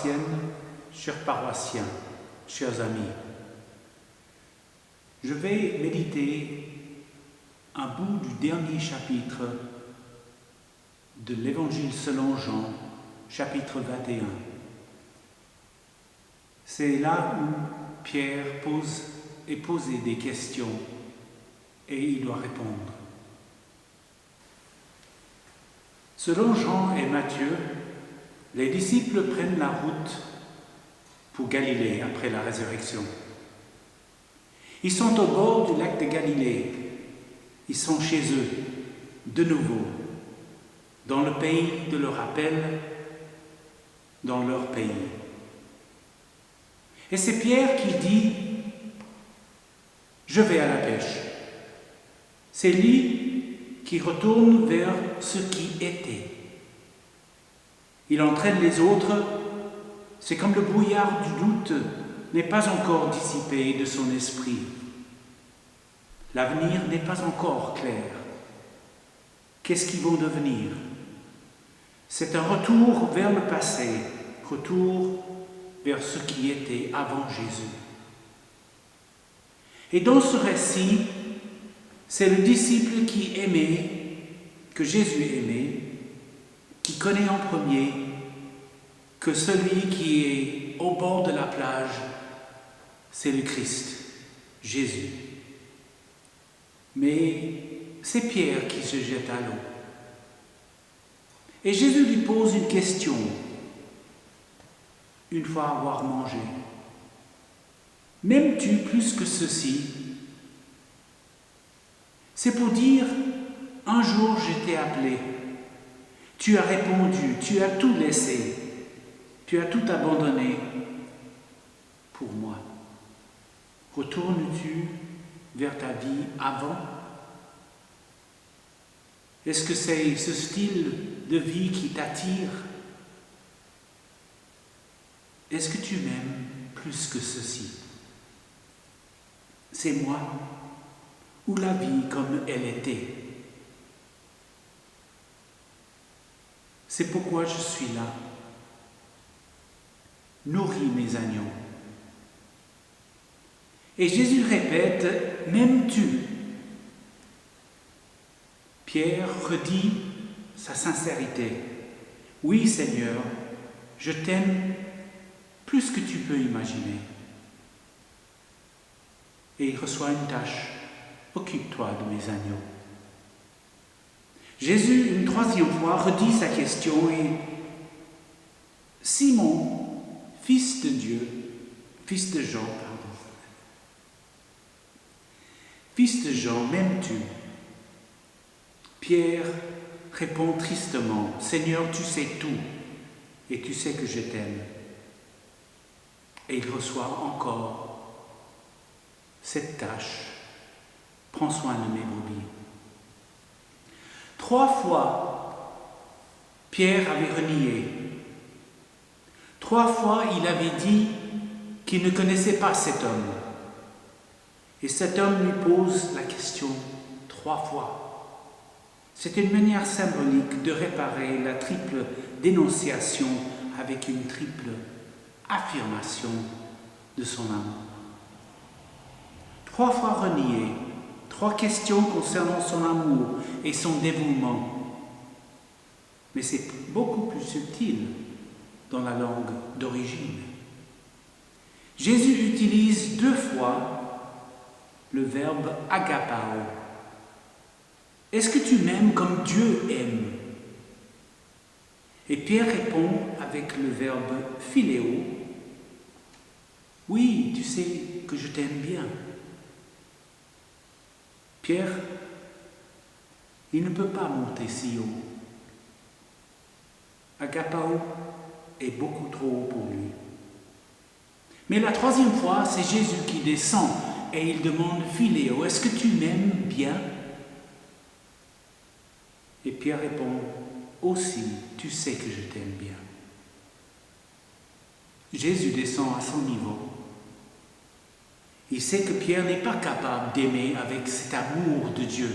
paroissiennes, chers paroissiens, chers amis, je vais méditer un bout du dernier chapitre de l'Évangile selon Jean, chapitre 21. C'est là où Pierre est posé des questions et il doit répondre. Selon Jean et Matthieu, les disciples prennent la route pour Galilée après la résurrection. Ils sont au bord du lac de Galilée. Ils sont chez eux, de nouveau, dans le pays de leur appel, dans leur pays. Et c'est Pierre qui dit « Je vais à la pêche ». C'est lui qui retourne vers ce qui était. Il entraîne les autres, c'est comme le brouillard du doute n'est pas encore dissipé de son esprit. L'avenir n'est pas encore clair. Qu'est-ce qu'ils vont devenir? C'est un retour vers le passé, retour vers ce qui était avant Jésus. Et dans ce récit, c'est le disciple qui aimait, que Jésus aimait, qui connaît en premier que celui qui est au bord de la plage, c'est le Christ, Jésus. Mais c'est Pierre qui se jette à l'eau. Et Jésus lui pose une question, une fois avoir mangé. « M'aimes-tu plus que ceci ?» C'est pour dire, un jour je t'ai appelé, tu as répondu, tu as tout laissé, tu as tout abandonné pour moi. Retournes-tu vers ta vie avant? Est-ce que c'est ce style de vie qui t'attire? Est-ce que tu m'aimes plus que ceci? C'est moi ou la vie comme elle était? C'est pourquoi je suis là. Nourris mes agneaux. Et Jésus répète, m'aimes-tu? Pierre redit sa sincérité. Oui, Seigneur, je t'aime plus que tu peux imaginer. Et il reçoit une tâche. Occupe-toi de mes agneaux. Jésus, une troisième fois, redit sa question et Simon, fils de Dieu, fils de Jean, fils de Jean, m'aimes-tu? Pierre répond tristement, Seigneur, tu sais tout et tu sais que je t'aime. Et il reçoit encore cette tâche. Prends soin de mes brebis. 3 fois, Pierre avait renié. 3 fois, il avait dit qu'il ne connaissait pas cet homme. Et cet homme lui pose la question 3 fois. C'est une manière symbolique de réparer la triple dénonciation avec une triple affirmation de son amour. 3 fois renié. 3 questions concernant son amour et son dévouement. Mais c'est beaucoup plus subtil dans la langue d'origine. Jésus utilise 2 fois le verbe agapao. Est-ce que tu m'aimes comme Dieu aime? Et Pierre répond avec le verbe philéo. Oui, tu sais que je t'aime bien. Pierre, il ne peut pas monter si haut. Agapao est beaucoup trop haut pour lui. Mais la 3e fois, c'est Jésus qui descend et il demande Philéo, est-ce que tu m'aimes bien? Et Pierre répond, aussi, tu sais que je t'aime bien. Jésus descend à son niveau. Il sait que Pierre n'est pas capable d'aimer avec cet amour de Dieu.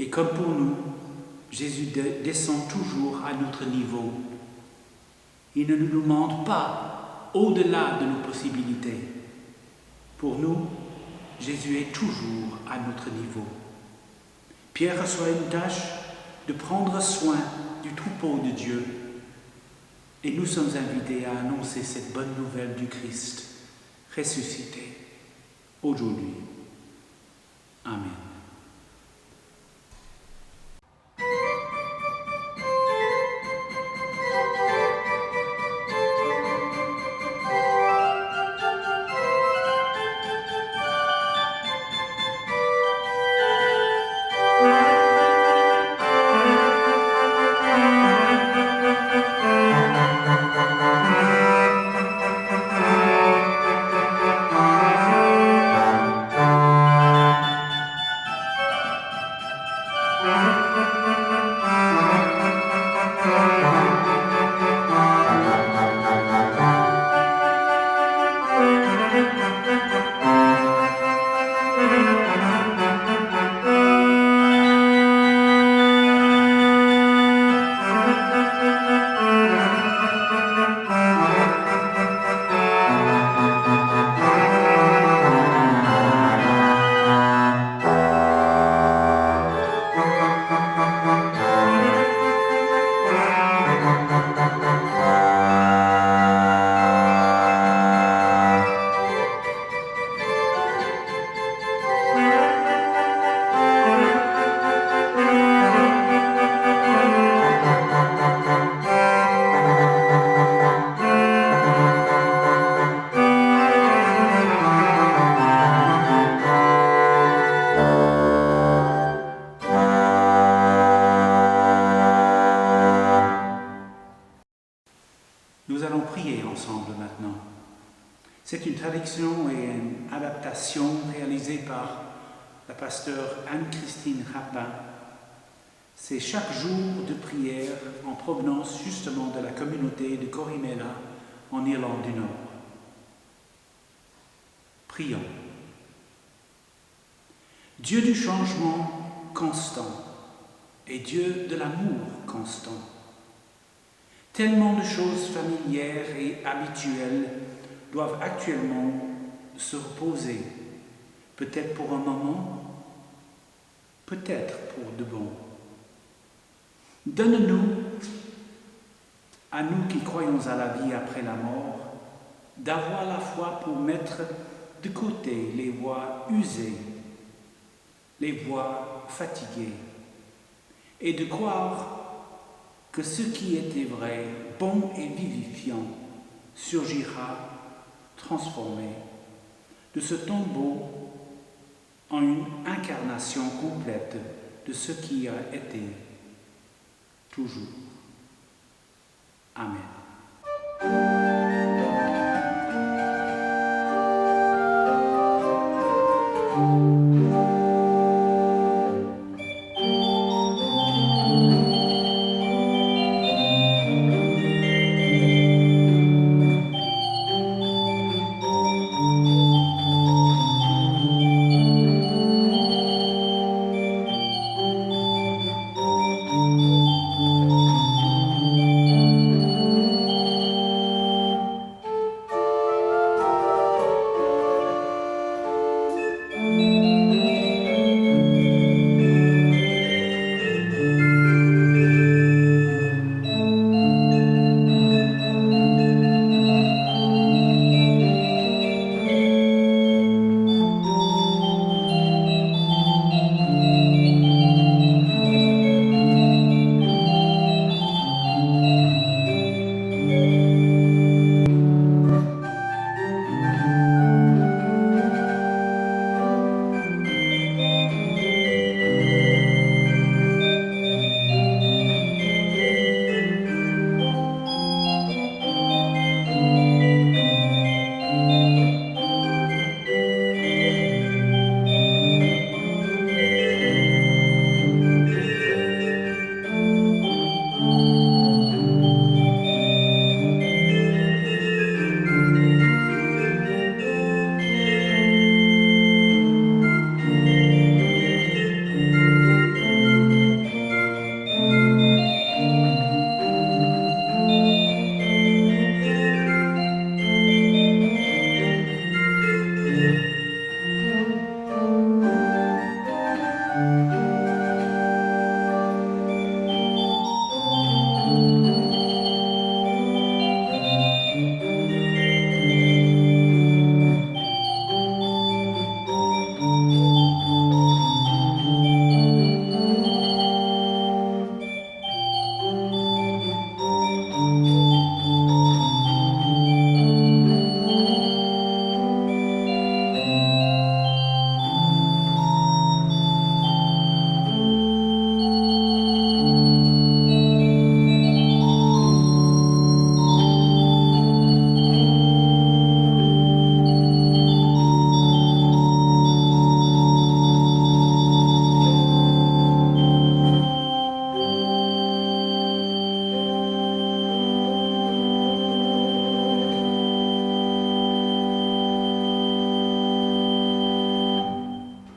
Et comme pour nous, Jésus descend toujours à notre niveau. Il ne nous demande pas au-delà de nos possibilités. Pour nous, Jésus est toujours à notre niveau. Pierre reçoit une tâche de prendre soin du troupeau de Dieu et nous sommes invités à annoncer cette bonne nouvelle du Christ ressuscité aujourd'hui. Amen. Nous allons prier ensemble maintenant. C'est une traduction et une adaptation réalisée par la pasteure Anne-Christine Rapin. C'est chaque jour de prière en provenance justement de la communauté de Corrymeela en Irlande du Nord. Prions. Dieu du changement constant et Dieu de l'amour constant. Tellement de choses familières et habituelles doivent actuellement se reposer, peut-être pour un moment, peut-être pour de bon. Donne-nous, à nous qui croyons à la vie après la mort, d'avoir la foi pour mettre de côté les voies usées, les voies fatiguées, et de croire que ce qui était vrai, bon et vivifiant, surgira transformé de ce tombeau en une incarnation complète de ce qui a été toujours. Amen.